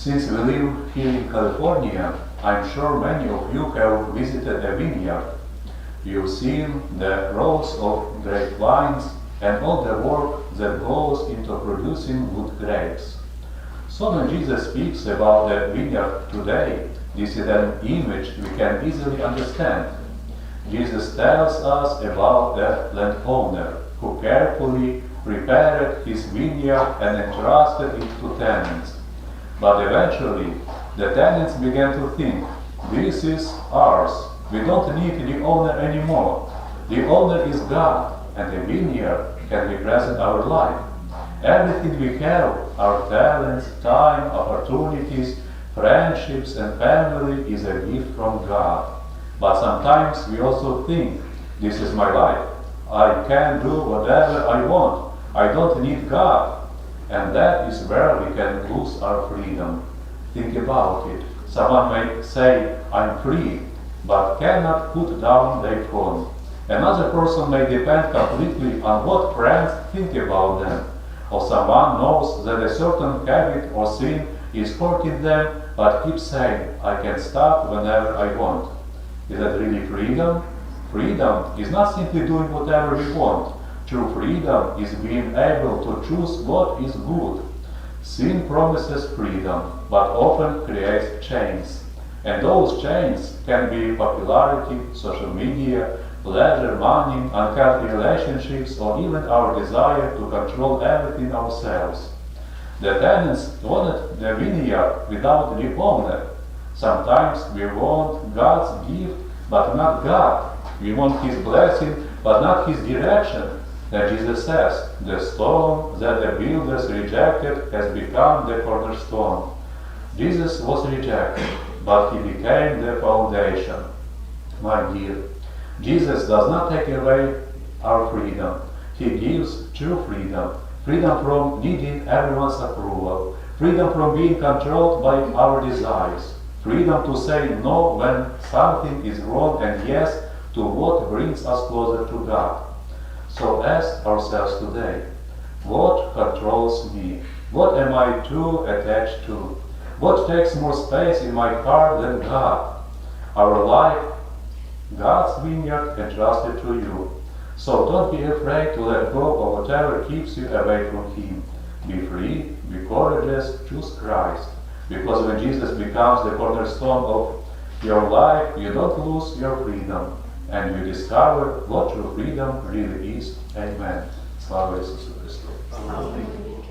Since we live here in California, I'm sure many of you have visited a vineyard. You've seen the rows of grapevines and all the work that goes into producing good grapes. So when Jesus speaks about the vineyard today, this is an image we can easily understand. Jesus tells us about the landowner who carefully prepared his vineyard and entrusted it to tenants. But eventually, the tenants began to think, this is ours. We don't need the owner anymore. The owner is God, and the vineyard can represent our life. Everything we have, our talents, time, opportunities, friendships, and family is a gift from God. But sometimes we also think, this is my life. I can do whatever I want. I don't need God. And that is where we can lose our freedom. Think about it. Someone may say, I'm free, but cannot put down their phone. Another person may depend completely on what friends think about them. Or someone knows that a certain habit or sin is hurting them, but keeps saying, I can stop whenever I want. Is that really freedom? Freedom is not simply doing whatever we want. True freedom is being able to choose what is good. Sin promises freedom, but often creates chains. And those chains can be popularity, social media, pleasure, money, unhealthy relationships, or even our desire to control everything ourselves. The tenants wanted the vineyard without the owner. Sometimes we want God's gift, but not God. We want His blessing, but not His direction. Then Jesus says, the stone that the builders rejected has become the cornerstone. Jesus was rejected, but He became the foundation. My dear, Jesus does not take away our freedom. He gives true freedom. Freedom from needing everyone's approval. Freedom from being controlled by our desires. Freedom to say no when something is wrong and yes to what brings us closer to God. So ask ourselves today, what controls me? What am I too attached to? What takes more space in my heart than God? Our life, God's vineyard entrusted to you. So don't be afraid to let go of whatever keeps you away from Him. Be free, be courageous, choose Christ. Because when Jesus becomes the cornerstone of your life, you don't lose your freedom. And you discover what true freedom really is. Amen. Slava Isusu Christu. Amen.